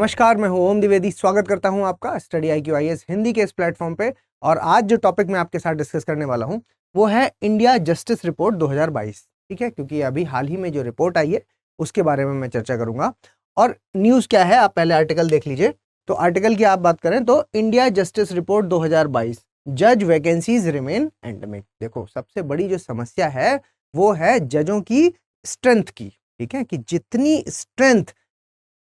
नमस्कार, मैं हूं ओम द्विवेदी। स्वागत करता हूं आपका स्टडी IQ IAS हिंदी के इस प्लेटफॉर्म पे। और आज जो टॉपिक मैं आपके साथ डिस्कस करने वाला हूं वो है इंडिया जस्टिस रिपोर्ट 2022। ठीक है, क्योंकि अभी हाल ही में जो रिपोर्ट आई है उसके बारे में मैं चर्चा करूंगा। और न्यूज़ क्या है, आप पहले आर्टिकल देख लीजिए। तो आर्टिकल की आप बात करें तो इंडिया जस्टिस रिपोर्ट 2022, जज वैकेंसीज रिमेन एंडेमिक। देखो, सबसे बड़ी जो समस्या है वो है जजों की स्ट्रेंथ की। ठीक है, कि जितनी स्ट्रेंथ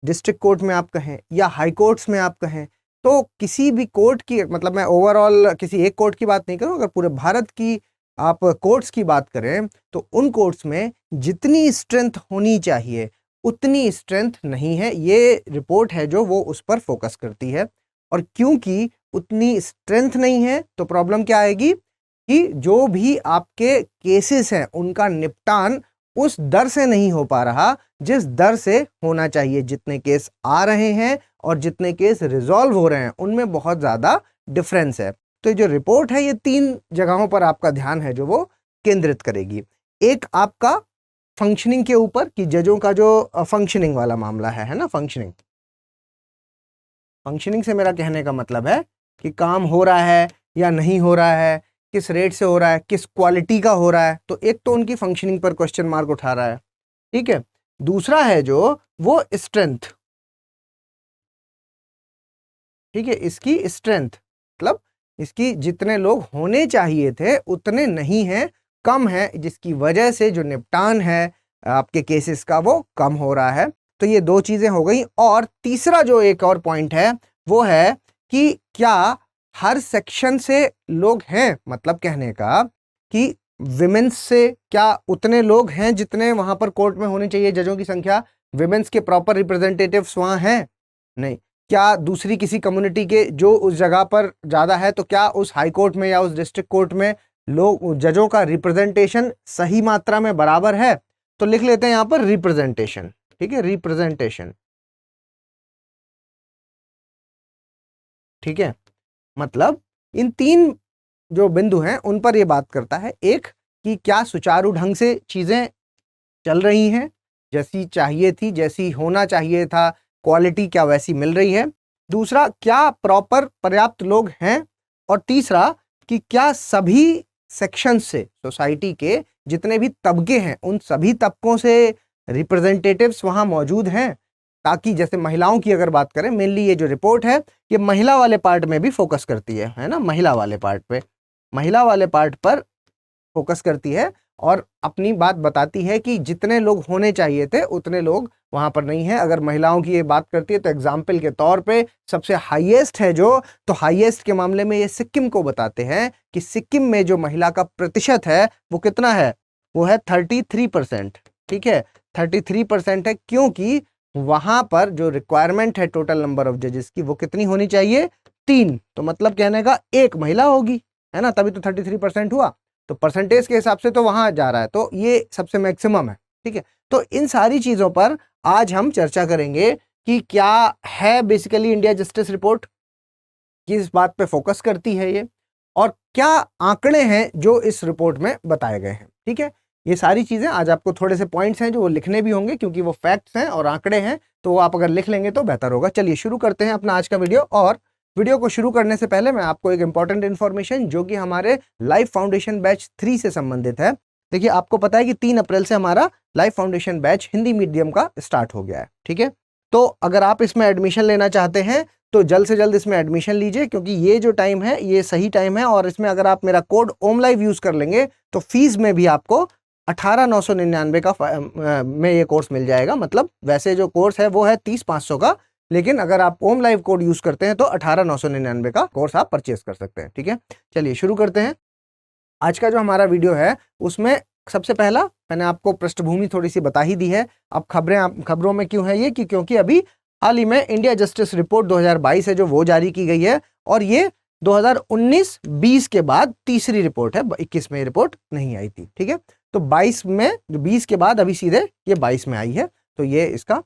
डिस्ट्रिक्ट कोर्ट में आप कहें या हाई कोर्ट्स में आप कहें, तो किसी भी कोर्ट की, मतलब मैं ओवरऑल किसी एक कोर्ट की बात नहीं करूं, अगर पूरे भारत की आप कोर्ट्स की बात करें तो उन कोर्ट्स में जितनी स्ट्रेंथ होनी चाहिए उतनी स्ट्रेंथ नहीं है। ये रिपोर्ट है जो वो उस पर फोकस करती है। और क्योंकि उतनी स्ट्रेंथ नहीं है तो प्रॉब्लम क्या आएगी कि जो भी आपके केसेस हैं उनका निपटान उस दर से नहीं हो पा रहा जिस दर से होना चाहिए। जितने केस आ रहे हैं और जितने केस रिजॉल्व हो रहे हैं उनमें बहुत ज़्यादा डिफरेंस है। तो जो रिपोर्ट है ये 3 जगहों पर आपका ध्यान है जो वो केंद्रित करेगी। एक आपका फंक्शनिंग के ऊपर, कि जजों का जो फंक्शनिंग वाला मामला है ना, फंक्शनिंग से मेरा कहने का मतलब है कि काम हो रहा है या नहीं हो रहा है, किस रेट से हो रहा है, किस क्वालिटी का हो रहा है। तो एक तो उनकी फंक्शनिंग पर क्वेश्चन मार्क उठा रहा है। ठीक है, दूसरा है जो वो स्ट्रेंथ। ठीक है, इसकी स्ट्रेंथ मतलब इसकी जितने लोग होने चाहिए थे उतने नहीं हैं, कम है, जिसकी वजह से जो निपटान है आपके केसेस का वो कम हो रहा है। तो ये 2 चीजें हो गई। और तीसरा जो एक और पॉइंट है वो है कि क्या हर सेक्शन से लोग हैं, मतलब कहने का कि विमेंस से क्या उतने लोग हैं जितने वहां पर कोर्ट में होने चाहिए जजों की संख्या, विमेंस के प्रॉपर रिप्रेजेंटेटिव्स वहां हैं? नहीं। क्या दूसरी किसी कम्युनिटी के जो उस जगह पर ज्यादा है, तो क्या उस हाई कोर्ट में या उस डिस्ट्रिक्ट कोर्ट में लोग, जजों का रिप्रेजेंटेशन सही मात्रा में बराबर है? तो लिख लेते हैं यहां पर रिप्रेजेंटेशन। ठीक है, रिप्रेजेंटेशन। ठीक है, मतलब इन 3 जो बिंदु हैं उन पर यह बात करता है। एक, कि क्या सुचारू ढंग से चीजें चल रही हैं, जैसी चाहिए थी, जैसी होना चाहिए था, क्वालिटी क्या वैसी मिल रही है। दूसरा, क्या प्रॉपर पर्याप्त लोग हैं। और तीसरा, कि क्या सभी सेक्शन से, सोसाइटी के जितने भी तबके हैं उन सभी तबकों से रिप्रेजेंटेटिव्स वहां मौजूद हैं, ताकि जैसे महिलाओं की अगर बात करें, मेनली ये जो रिपोर्ट है ये महिला वाले पार्ट में भी फोकस करती है ना, महिला वाले पार्ट पर फोकस करती है और अपनी बात बताती है कि जितने लोग होने चाहिए थे उतने लोग वहां पर नहीं है। अगर महिलाओं की ये बात करती है तो एग्जाम्पल के तौर पे सबसे हाईएस्ट है जो, तो हाईएस्ट के मामले में ये सिक्किम को बताते हैं कि सिक्किम में जो महिला का प्रतिशत है वो कितना है, वो है 33%। ठीक है, 33% है, क्योंकि वहां पर जो रिक्वायरमेंट है टोटल नंबर ऑफ जजेस की वो कितनी होनी चाहिए, 3। तो मतलब कहने का 1 महिला होगी, है ना, तभी तो 33% हुआ। तो परसेंटेज के हिसाब से तो वहां जा रहा है, तो ये सबसे मैक्सिमम है। ठीक है, तो इन सारी चीजों पर आज हम चर्चा करेंगे कि क्या है बेसिकली इंडिया जस्टिस रिपोर्ट, किस बात पे फोकस करती है ये, और क्या आंकड़े हैं जो इस रिपोर्ट में बताए गए हैं। ठीक है, ये सारी चीजें आज आपको, थोड़े से पॉइंट्स हैं जो वो लिखने भी होंगे क्योंकि वो फैक्ट्स हैं और आंकड़े हैं, तो वो आप अगर लिख लेंगे तो बेहतर होगा। चलिए शुरू करते हैं अपना आज का वीडियो। और वीडियो को शुरू करने से पहले मैं आपको एक इंपॉर्टेंट इन्फॉर्मेशन जो कि हमारे लाइफ फाउंडेशन बैच 3 से संबंधित है। देखिए, आपको पता है कि 3 अप्रैल से हमारा life foundation batch Hindi medium का स्टार्ट हो गया है। ठीक है, तो अगर आप इसमें एडमिशन लेना चाहते हैं तो जल्द से जल्द इसमें एडमिशन लीजिए, क्योंकि ये जो टाइम है ये सही टाइम है। और इसमें अगर आप मेरा कोड OMLIVE यूज कर लेंगे तो फीस में भी आपको 18,999 का में ये कोर्स मिल जाएगा। मतलब वैसे जो कोर्स है वो है 30,500 का, लेकिन अगर आप OMLIVE कोड यूज करते हैं तो 18,999 का कोर्स आप परचेस कर सकते हैं। ठीक है, चलिए शुरू करते हैं। आज का जो हमारा वीडियो है उसमें सबसे पहला मैंने आपको पृष्ठभूमि थोड़ी सी बता ही दी है। अब खबरों में क्यों है ये, कि क्योंकि अभी हाल ही में इंडिया जस्टिस रिपोर्ट 2022 है जो वो जारी की गई है, और ये 2019-20 के बाद तीसरी रिपोर्ट है। 21 में रिपोर्ट नहीं आई थी। ठीक है, तो 22 में, जो 20 के बाद अभी सीधे ये 22 में आई है, तो ये इसका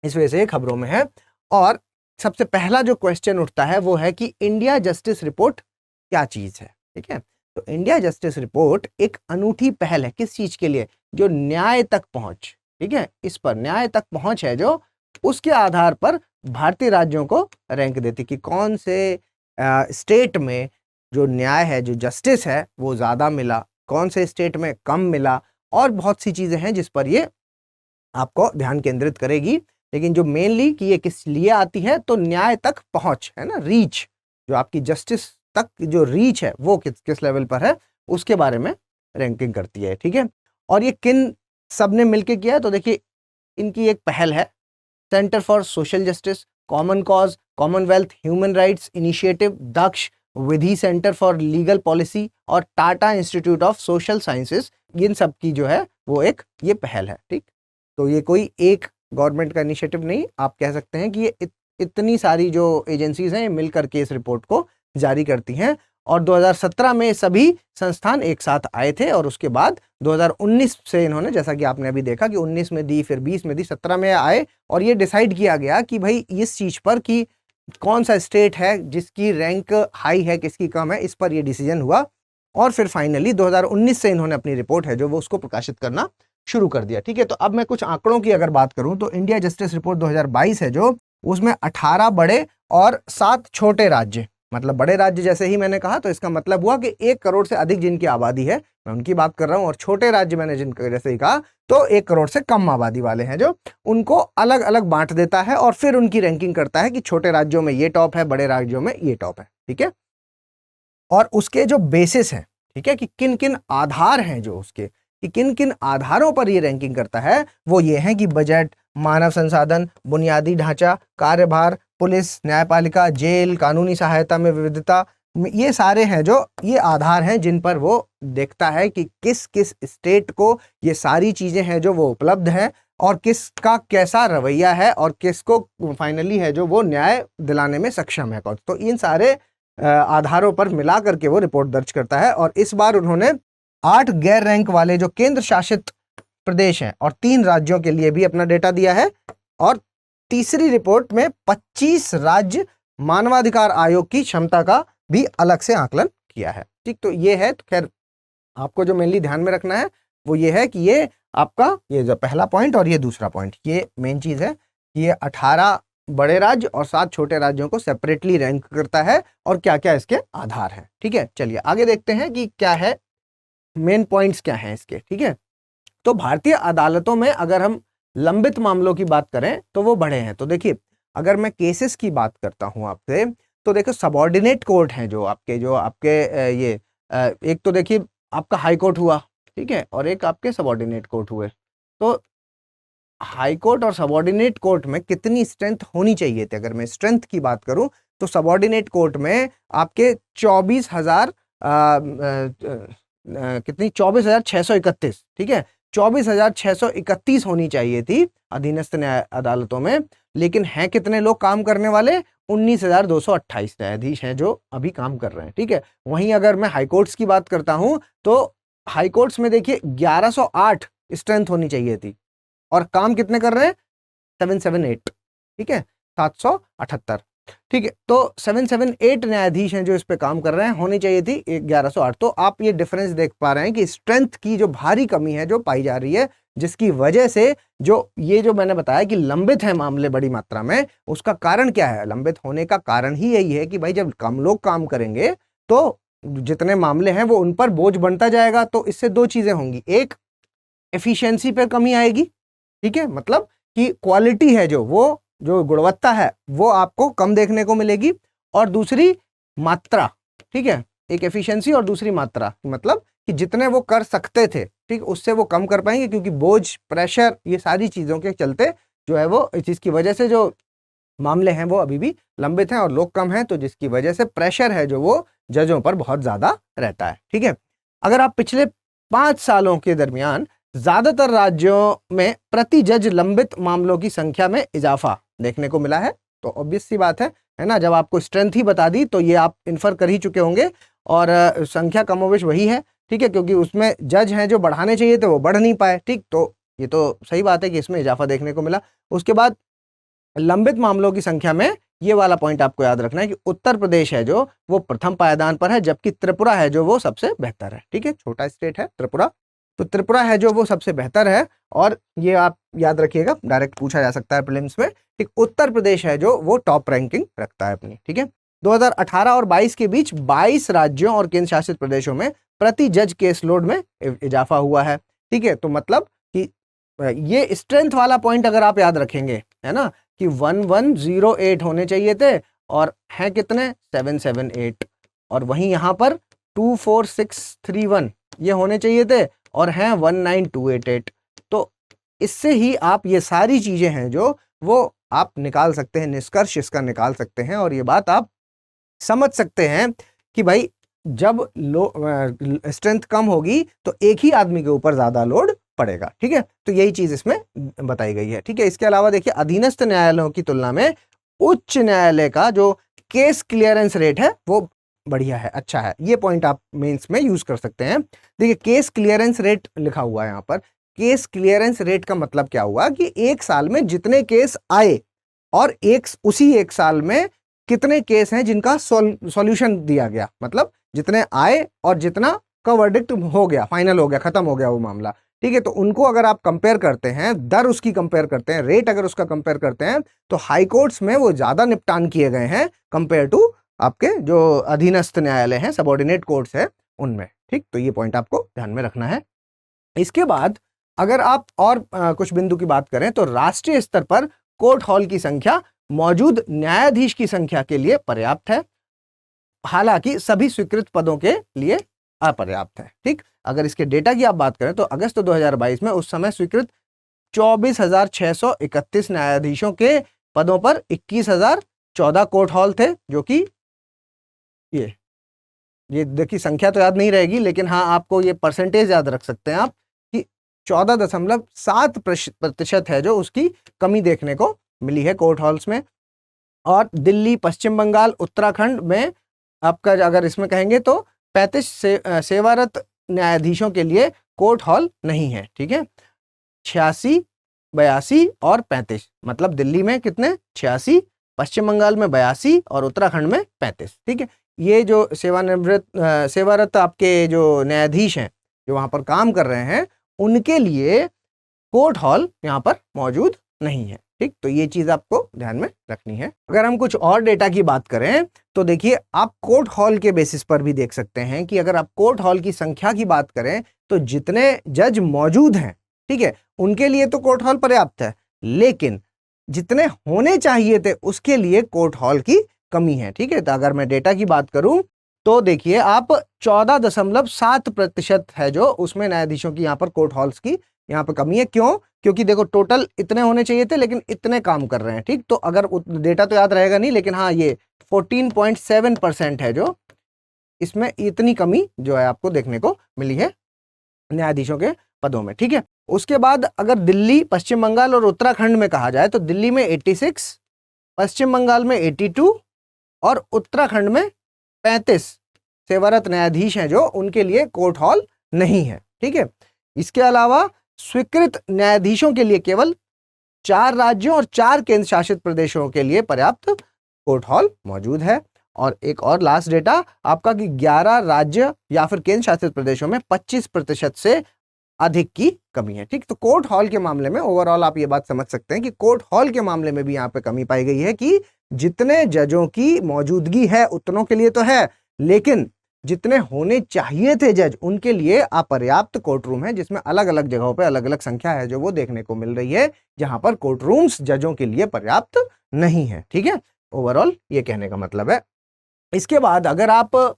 इस वजह से खबरों में है। और सबसे पहला जो क्वेश्चन उठता है वो है कि इंडिया जस्टिस रिपोर्ट क्या चीज है। ठीक है, तो इंडिया जस्टिस रिपोर्ट एक अनूठी पहल है, किस चीज के लिए, जो न्याय तक पहुंच। ठीक है, इस पर न्याय तक पहुंच है जो, उसके आधार पर भारतीय राज्यों को रैंक देती कि कौन से स्टेट में जो न्याय है, जो जस्टिस है वो ज़्यादा मिला, कौन से स्टेट में कम मिला, और बहुत सी चीज़ें हैं जिस पर ये आपको ध्यान केंद्रित करेगी। लेकिन जो मेनली कि ये किस लिए आती है, तो न्याय तक पहुंच है ना, रीच, जो आपकी जस्टिस तक जो रीच है वो किस लेवल पर है, उसके बारे में रैंकिंग करती है। ठीक है, और ये किन सब ने मिलकर किया है, तो देखिए इनकी एक पहल है centre for social justice, common cause, Commonwealth human rights initiative, Daksh, Vidhi centre for legal policy और Tata institute of social sciences, इन सब की जो है वो एक ये पहल है। ठीक, तो ये कोई एक गवर्नमेंट का इनिशिएटिव नहीं, आप कह सकते हैं कि ये इतनी सारी जो एजेंसीज हैं मिल करके इस रिपोर्ट को जारी करती हैं। और 2017 में सभी संस्थान एक साथ आए थे, और उसके बाद 2019 से इन्होंने, जैसा कि आपने अभी देखा कि 19 में दी, फिर 20 में दी, 17 में आए, और ये डिसाइड किया गया कि भाई इस चीज पर कि कौन सा स्टेट है जिसकी रैंक हाई है, किसकी कम है, इस पर ये डिसीजन हुआ। और फिर फाइनली 2019 से इन्होंने अपनी रिपोर्ट है जो वो उसको प्रकाशित करना शुरू कर दिया। ठीक है, तो अब मैं कुछ आंकड़ों की अगर बात करूं तो इंडिया जस्टिस रिपोर्ट 2022 है जो, उसमें 18 बड़े और 7 छोटे राज्य, मतलब बड़े राज्य जैसे ही मैंने कहा तो इसका मतलब हुआ कि 1 करोड़ से अधिक जिनकी आबादी है, मैं उनकी बात कर रहा हूं, और छोटे राज्य मैंने जिनका जैसे ही कहा तो 1 करोड़ से कम आबादी वाले हैं, जो उनको अलग अलग बांट देता है और फिर उनकी रैंकिंग करता है कि छोटे राज्यों में ये टॉप है, बड़े राज्यों में ये टॉप है। ठीक है, और उसके जो बेसिस हैं, ठीक है, कि किन किन आधार हैं जो उसके, कि किन किन आधारों पर ये रैंकिंग करता है, वो ये है कि बजट, मानव संसाधन, बुनियादी ढांचा, कार्यभार, पुलिस, न्यायपालिका, जेल, कानूनी सहायता में विविधता, ये सारे हैं जो ये आधार हैं जिन पर वो देखता है कि किस किस स्टेट को ये सारी चीजें हैं जो वो उपलब्ध है, और किसका कैसा रवैया है, और किसको फाइनली है जो वो न्याय दिलाने में सक्षम है। तो इन सारे आधारों पर मिला करके वो रिपोर्ट दर्ज करता है। और इस बार उन्होंने 8 गैर रैंक वाले जो केंद्र शासित प्रदेश हैं और 3 राज्यों के लिए भी अपना डेटा दिया है, और तीसरी रिपोर्ट में 25 राज्य मानवाधिकार आयोग की क्षमता का भी अलग से आकलन किया है। ठीक, तो ये है, तो खैर आपको जो मेनली ध्यान में रखना है वो ये है कि ये आपका ये जो पहला पॉइंट और ये दूसरा पॉइंट, ये मेन चीज है कि ये 18 बड़े राज्य और 7 छोटे राज्यों को सेपरेटली रैंक करता है और क्या क्या इसके आधार हैं। ठीक है, चलिए आगे देखते हैं कि क्या है, मेन पॉइंट्स क्या हैं इसके। ठीक है, तो भारतीय अदालतों में अगर हम लंबित मामलों की बात करें तो वो बढ़े हैं। तो देखिए अगर मैं केसेस की बात करता हूं आपसे, तो देखो सबऑर्डिनेट कोर्ट हैं जो आपके ये एक तो देखिए आपका हाई कोर्ट हुआ, ठीक है, और एक आपके सबऑर्डिनेट कोर्ट हुए। तो हाई कोर्ट और सबऑर्डिनेट कोर्ट में कितनी स्ट्रेंथ होनी चाहिए थी, अगर मैं स्ट्रेंथ की बात करूं तो सबऑर्डिनेट कोर्ट में आपके 24,000 कितनी 24,631, ठीक है, 24,631 होनी चाहिए थी अधीनस्थ न्याय अदालतों में, लेकिन हैं कितने लोग काम करने वाले, 19,228 न्यायाधीश हैं जो अभी काम कर रहे हैं। ठीक है, वहीं अगर मैं हाई कोर्ट्स की बात करता हूं तो हाई कोर्ट्स में देखिए 1108 स्ट्रेंथ होनी चाहिए थी, और काम कितने कर रहे हैं, 778, ठीक है, 778। ठीक है, तो 778 न्यायाधीश हैं जो इस पे काम कर रहे हैं, होनी चाहिए थी 1108। तो आप ये डिफरेंस देख पा रहे हैं कि स्ट्रेंथ की जो भारी कमी है जो पाई जा रही है, जिसकी वजह से जो ये जो मैंने बताया कि लंबित है मामले बड़ी मात्रा में, उसका कारण क्या है, लंबित होने का कारण ही यही है कि भाई जब कम लोग काम करेंगे तो जितने मामले हैं वो उन पर बोझ बनता जाएगा। तो इससे 2 चीजें होंगी, एक एफिशिएंसी पर कमी आएगी, ठीक है, मतलब कि क्वालिटी है जो गुणवत्ता है वो आपको कम देखने को मिलेगी, और दूसरी मात्रा, ठीक है, एक एफिशिएंसी और दूसरी मात्रा, मतलब कि जितने वो कर सकते थे, ठीक, उससे वो कम कर पाएंगे, क्योंकि बोझ, प्रेशर, ये सारी चीजों के चलते जो है वो, इस चीज की वजह से जो मामले हैं वो अभी भी लंबित हैं और लोग कम हैं, तो जिसकी वजह से प्रेशर है जो वो जजों पर बहुत ज्यादा रहता है। ठीक है, अगर आप पिछले 5 सालों के दरमियान ज्यादातर राज्यों में प्रति जज लंबित मामलों की संख्या में इजाफा देखने को मिला है, तो ऑब्वियस सी बात है ना, जब आपको स्ट्रेंथ ही बता दी तो ये आप इन्फर कर ही चुके होंगे, और संख्या कमोवेश वही है, ठीक है, क्योंकि उसमें जज हैं जो बढ़ाने चाहिए थे वो बढ़ नहीं पाए। ठीक, तो ये तो सही बात है कि इसमें इजाफा देखने को मिला। उसके बाद लंबित मामलों की संख्या में ये वाला पॉइंट आपको याद रखना है कि उत्तर प्रदेश है जो वो प्रथम पायदान पर है, जबकि त्रिपुरा है जो वो सबसे बेहतर है। ठीक है, छोटा स्टेट है त्रिपुरा, तो त्रिपुरा है जो वो सबसे बेहतर है, और ये आप याद रखिएगा, डायरेक्ट पूछा जा सकता है प्रीलिम्स में। ठीक, उत्तर प्रदेश है जो वो टॉप रैंकिंग रखता है अपनी। ठीक है, 2018 और 22 के बीच 22 राज्यों और केंद्र शासित प्रदेशों में प्रति जज केस लोड में इजाफा हुआ है। ठीक है, तो मतलब कि ये स्ट्रेंथ वाला पॉइंट अगर आप याद रखेंगे, है ना, कि 1108 होने चाहिए थे और हैं कितने 778, और वहीं यहां पर 24631 ये होने चाहिए थे और हैं 19288। तो इससे ही आप ये सारी चीजें हैं जो वो आप निकाल सकते हैं, निष्कर्ष इसका निकाल सकते हैं, और ये बात आप समझ सकते हैं कि भाई जब स्ट्रेंथ कम होगी तो एक ही आदमी के ऊपर ज्यादा लोड पड़ेगा। ठीक है, तो यही चीज इसमें बताई गई है। ठीक है, इसके अलावा देखिए अधीनस्थ न्यायालयों की तुलना में उच्च न्यायालय का जो केस क्लियरेंस रेट है वो बढ़िया है, अच्छा है। ये पॉइंट आप मेंस में यूज कर सकते हैं। देखिए केस क्लियरेंस रेट लिखा हुआ है यहाँ पर। केस क्लियरेंस रेट का मतलब क्या हुआ कि एक साल में जितने केस आए और उसी एक साल में कितने केस हैं जिनका सॉल्यूशन दिया गया, मतलब जितने आए और जितना का वर्डिक्ट हो गया, फाइनल हो गया, खत्म हो गया वो मामला। ठीक है, तो उनको अगर आप कंपेयर करते हैं, दर उसकी कंपेयर करते हैं, रेट अगर उसका कंपेयर करते हैं, तो हाई कोर्ट्स में वो ज्यादा निपटान किए गए हैं कंपेयर टू आपके जो अधीनस्थ न्यायालय हैं, सबऑर्डिनेट कोर्ट्स है उनमें। ठीक, तो ये पॉइंट आपको ध्यान में रखना है। इसके बाद अगर आप और कुछ बिंदु की बात करें तो राष्ट्रीय स्तर पर कोर्ट हॉल की संख्या मौजूद न्यायाधीश की संख्या के लिए पर्याप्त है, हालांकि सभी स्वीकृत पदों के लिए अपर्याप्त है। ठीक, अगर इसके डेटा की आप बात करें तो अगस्त 2022 में उस समय स्वीकृत 24,631 न्यायाधीशों के पदों पर 21,014 कोर्ट हॉल थे, जो कि ये देखिए संख्या तो याद नहीं रहेगी, लेकिन हाँ आपको ये परसेंटेज याद रख सकते हैं आप कि 14.7% है जो उसकी कमी देखने को मिली है कोर्ट हॉल्स में। और दिल्ली, पश्चिम बंगाल, उत्तराखंड में आपका अगर इसमें कहेंगे तो 35 सेवारत न्यायाधीशों के लिए कोर्ट हॉल नहीं है। ठीक है, 86, 82 और 35, मतलब दिल्ली में कितने 86, पश्चिम बंगाल में 82 और उत्तराखंड में 35। ठीक है, ये जो सेवारत आपके जो न्यायाधीश हैं जो वहां पर काम कर रहे हैं उनके लिए कोर्ट हॉल यहाँ पर मौजूद नहीं है। ठीक, तो ये चीज आपको ध्यान में रखनी है। अगर हम कुछ और डेटा की बात करें तो देखिए आप कोर्ट हॉल के बेसिस पर भी देख सकते हैं कि अगर आप कोर्ट हॉल की संख्या की बात करें तो जितने जज मौजूद हैं, ठीक है, उनके लिए तो कोर्ट हॉल पर्याप्त है, लेकिन जितने होने चाहिए थे उसके लिए कोर्ट हॉल की कमी है। ठीक है, तो अगर मैं डेटा की बात करूं तो देखिए आप 14.7% है जो उसमें न्यायाधीशों की यहाँ पर कोर्ट हॉल्स की यहाँ पर कमी है। क्यों? क्योंकि देखो टोटल इतने होने चाहिए थे लेकिन इतने काम कर रहे हैं। ठीक, तो अगर डेटा तो याद रहेगा नहीं, लेकिन हाँ ये 14.7% है जो इसमें इतनी कमी जो है आपको देखने को मिली है न्यायाधीशों के पदों में। ठीक है, उसके बाद अगर दिल्ली, पश्चिम बंगाल और उत्तराखंड में कहा जाए तो दिल्ली में 86, पश्चिम बंगाल में 82 और उत्तराखंड में 35 सेवारत न्यायाधीश हैं जो उनके लिए कोर्ट हॉल नहीं है। ठीक है, इसके अलावा स्वीकृत न्यायाधीशों के लिए केवल 4 राज्यों और 4 केंद्र शासित प्रदेशों के लिए पर्याप्त कोर्ट हॉल मौजूद है। और एक और लास्ट डेटा आपका कि 11 राज्य या फिर केंद्र शासित प्रदेशों में 25% से अधिक की कमी है। ठीक, तो कोर्ट हॉल के मामले में ओवरऑल आप ये बात समझ सकते हैं कि कोर्ट हॉल के मामले में भी यहाँ पे कमी पाई गई है कि जितने जजों की मौजूदगी है उतनों के लिए तो है, लेकिन जितने होने चाहिए थे जज उनके लिए अपर्याप्त कोर्ट रूम है, जिसमें अलग अलग जगहों पे अलग अलग संख्या है जो वो देखने को मिल रही है, जहां पर कोर्ट रूम्स जजों के लिए पर्याप्त नहीं है। ठीक है, ओवरऑल ये कहने का मतलब है। इसके बाद अगर आप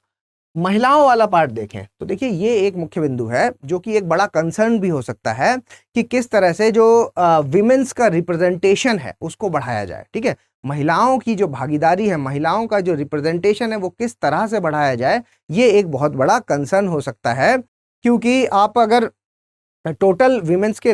महिलाओं वाला पार्ट देखें तो देखिए ये एक मुख्य बिंदु है जो कि एक बड़ा कंसर्न भी हो सकता है कि किस तरह से जो विमेंस का रिप्रेजेंटेशन है उसको बढ़ाया जाए। ठीक है, महिलाओं की जो भागीदारी है, महिलाओं का जो रिप्रेजेंटेशन है वो किस तरह से बढ़ाया जाए, ये एक बहुत बड़ा कंसर्न हो सकता है। क्योंकि आप अगर टोटल विमेंस के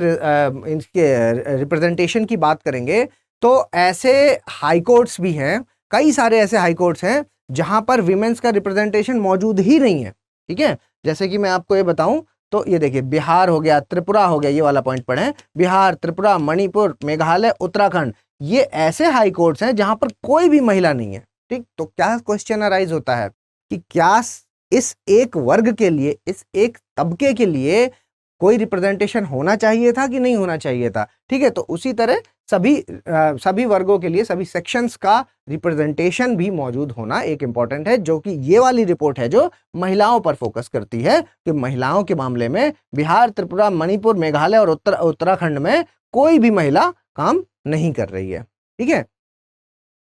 इनके रिप्रेजेंटेशन की बात करेंगे तो ऐसे हाई कोर्ट्स भी हैं, कई सारे ऐसे हाई कोर्ट्स हैं जहां पर विमेंस का रिप्रेजेंटेशन मौजूद ही नहीं है। ठीक है, जैसे कि मैं आपको ये बताऊं तो ये देखिए बिहार हो गया, त्रिपुरा हो गया, ये वाला पॉइंट पढ़ें, बिहार, त्रिपुरा, मणिपुर, मेघालय, उत्तराखंड, ये ऐसे हाई कोर्ट्स हैं जहां पर कोई भी महिला नहीं है। ठीक, तो क्या क्वेश्चन अराइज होता है कि क्या इस एक वर्ग के लिए, इस एक तबके के लिए कोई रिप्रेजेंटेशन होना चाहिए था कि नहीं होना चाहिए था, ठीक है। तो उसी तरह सभी वर्गों के लिए, सभी सेक्शंस का रिप्रेजेंटेशन भी मौजूद होना एक इंपॉर्टेंट है, जो कि ये वाली रिपोर्ट है जो महिलाओं पर फोकस करती है कि महिलाओं के मामले में बिहार, त्रिपुरा, मणिपुर, मेघालय और उत्तराखंड में कोई भी महिला काम नहीं कर रही है, ठीक है।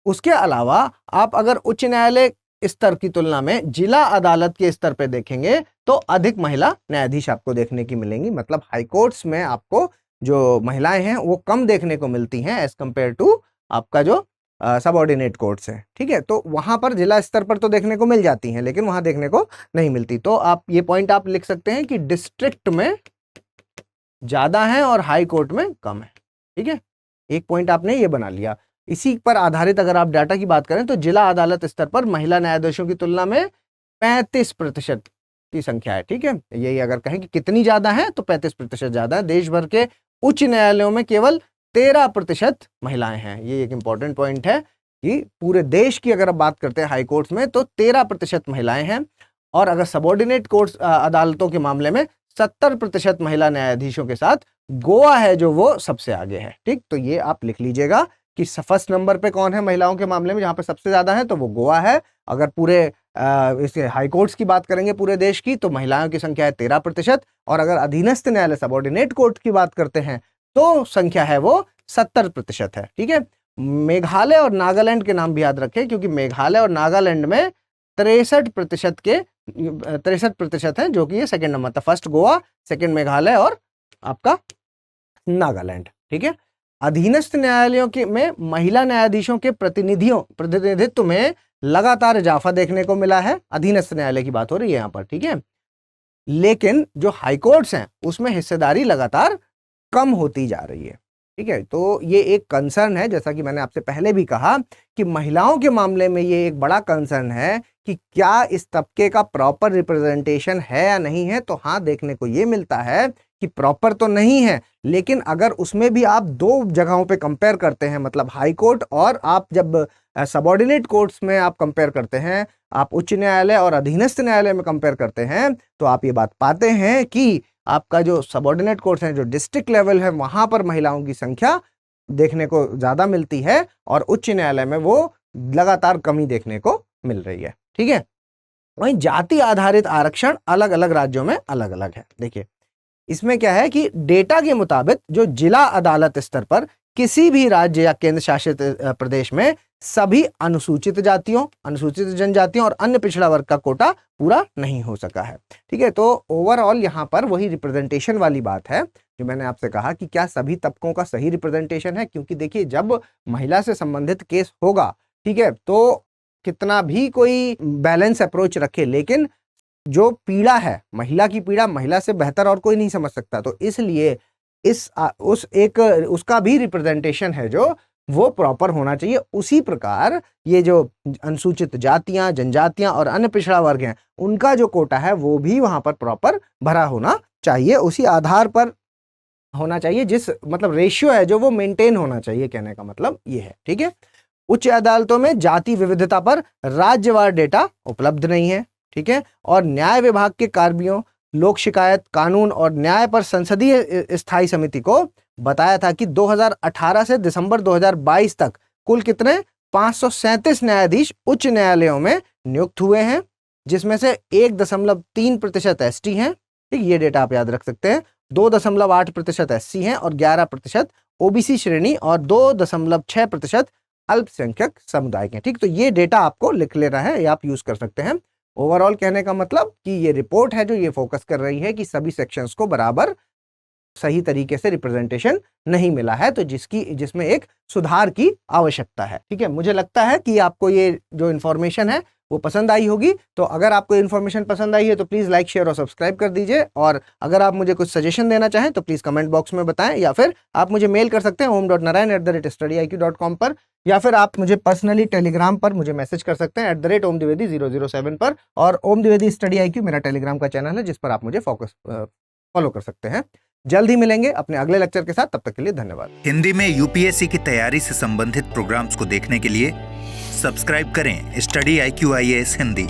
उसके अलावा आप अगर उच्च न्यायालय स्तर की तुलना में जिला अदालत के स्तर पे देखेंगे तो अधिक महिला न्यायाधीश आपको देखने की मिलेंगी। मतलब हाई कोर्ट्स में आपको जो महिलाएं हैं वो कम देखने को मिलती हैं एज कंपेयर टू आपका जो सबऑर्डिनेट कोर्ट्स है, ठीक है। तो वहां पर जिला स्तर पर तो देखने को मिल जाती हैं, लेकिन वहां देखने को नहीं मिलती। तो आप ये पॉइंट आप लिख सकते हैं कि डिस्ट्रिक्ट में ज्यादा है और हाई कोर्ट में कम है, ठीक है। एक पॉइंट आपने ये बना लिया। इसी पर आधारित अगर आप डाटा की बात करें तो जिला अदालत स्तर पर महिला न्यायाधीशों की तुलना में 35% की संख्या है, ठीक है। यही अगर कहें कि कितनी ज्यादा है तो 35% ज्यादा है। देश भर के उच्च न्यायालयों में केवल 13% महिलाएं हैं। ये एक इंपॉर्टेंट पॉइंट है कि पूरे देश की अगर आप बात करते हैं हाई कोर्ट्स में तो 13% महिलाएं हैं, और अगर सबऑर्डिनेट कोर्ट्स अदालतों के मामले में 70% महिला न्यायाधीशों के साथ गोवा है जो वो सबसे आगे है, ठीक। तो ये आप लिख लीजिएगा कि फर्स्ट नंबर पे कौन है महिलाओं के मामले में जहां पे सबसे ज्यादा है, तो वो गोवा है। अगर पूरे इसके हाई कोर्ट्स की बात करेंगे पूरे देश की तो महिलाओं की संख्या है 13%, और अगर अधीनस्थ न्यायालय सबऑर्डिनेट कोर्ट की बात करते हैं तो संख्या है वो 70% है, ठीक है। मेघालय और नागालैंड के नाम भी याद रखें, क्योंकि मेघालय और नागालैंड में 63% है, जो कि ये सेकंड नंबर था। फर्स्ट गोवा, सेकंड मेघालय और आपका नागालैंड, ठीक है। अधीनस्थ न्यायालयों के में महिला न्यायाधीशों के प्रतिनिधित्व में लगातार इजाफा देखने को मिला है। अधीनस्थ न्यायालय की बात हो रही है यहाँ पर, ठीक है। लेकिन जो हाई कोर्ट्स हैं उसमें हिस्सेदारी लगातार कम होती जा रही है, ठीक है। तो ये एक कंसर्न है, जैसा कि मैंने आपसे पहले भी कहा कि महिलाओं के मामले में ये एक बड़ा कंसर्न है कि क्या इस तबके का प्रॉपर रिप्रेजेंटेशन है या नहीं है। तो हाँ, देखने को ये मिलता है कि प्रॉपर तो नहीं है, लेकिन अगर उसमें भी आप दो जगहों पे कंपेयर करते हैं, मतलब हाई कोर्ट और आप जब सबऑर्डिनेट कोर्ट्स में आप कंपेयर करते हैं, आप उच्च न्यायालय और अधीनस्थ न्यायालय में कंपेयर करते हैं, तो आप ये बात पाते हैं कि आपका जो सबऑर्डिनेट कोर्ट्स हैं, जो डिस्ट्रिक्ट लेवल है, वहां पर महिलाओं की संख्या देखने को ज्यादा मिलती है और उच्च न्यायालय में वो लगातार कमी देखने को मिल रही है, ठीक है। वहीं जाति आधारित आरक्षण अलग अलग राज्यों में अलग अलग है। देखिए इसमें क्या है कि डेटा के मुताबिक जो जिला अदालत स्तर पर किसी भी राज्य या केंद्र शासित प्रदेश में सभी अनुसूचित जातियों, अनुसूचित जनजातियों और अन्य पिछड़ा वर्ग का कोटा पूरा नहीं हो सका है, ठीक है। तो ओवरऑल यहाँ पर वही रिप्रेजेंटेशन वाली बात है जो मैंने आपसे कहा कि क्या सभी तबकों का सही रिप्रेजेंटेशन है, क्योंकि देखिए जब महिला से संबंधित केस होगा, ठीक है, तो कितना भी कोई बैलेंस अप्रोच रखे, लेकिन जो पीड़ा है, महिला की पीड़ा महिला से बेहतर और कोई नहीं समझ सकता। तो इसलिए उसका भी रिप्रेजेंटेशन है जो वो प्रॉपर होना चाहिए। उसी प्रकार ये जो अनुसूचित जातियां, जनजातियां और अन्य पिछड़ा वर्ग हैं, उनका जो कोटा है वो भी वहां पर प्रॉपर भरा होना चाहिए, उसी आधार पर होना चाहिए, जिस मतलब रेशियो है जो वो मेंटेन होना चाहिए, कहने का मतलब ये है, ठीक है। उच्च अदालतों में जाति विविधता पर राज्यवार डेटा उपलब्ध नहीं है, ठीक है। और न्याय विभाग के कार्यों, लोक शिकायत, कानून और न्याय पर संसदीय स्थायी समिति को बताया था कि 2018 से दिसंबर 2022 तक कुल कितने 537 न्यायाधीश उच्च न्यायालयों में नियुक्त हुए हैं, जिसमें से 1.3% एसटी हैं, ठीक, ये डेटा आप याद रख सकते हैं। 2.8% एससी हैं और 11% ओबीसी श्रेणी और 2.6% अल्पसंख्यक समुदाय के, ठीक। तो ये डेटा आपको लिख लेना है, ये आप यूज कर सकते हैं। ओवरऑल कहने का मतलब कि ये रिपोर्ट है जो ये फोकस कर रही है कि सभी सेक्शंस को बराबर सही तरीके से रिप्रेजेंटेशन नहीं मिला है, तो जिसमें एक सुधार की आवश्यकता है, ठीक है। मुझे लगता है कि आपको ये जो इन्फॉर्मेशन है वो पसंद आई होगी। तो अगर आपको इन्फॉर्मेशन पसंद आई है तो प्लीज लाइक, शेयर और सब्सक्राइब कर दीजिए, और अगर आप मुझे कुछ सजेशन देना चाहें तो प्लीज कमेंट बॉक्स में बताएं, या फिर आप मुझे मेल कर सकते हैं om.narayan@studiiq.com पर, या फिर आप मुझे पर्सनली टेलीग्राम पर मुझे मैसेज कर सकते हैं @omdivedi007 पर। और ओम द्विवेदी स्टडी IQ मेरा टेलीग्राम का चैनल है जिस पर आप मुझे फॉलो कर सकते हैं। जल्द ही मिलेंगे अपने अगले लेक्चर के साथ, तब तक के लिए धन्यवाद। हिंदी में यूपीएससी की तैयारी से संबंधित प्रोग्राम्स को देखने के लिए सब्सक्राइब करें स्टडी IQ IAS हिंदी।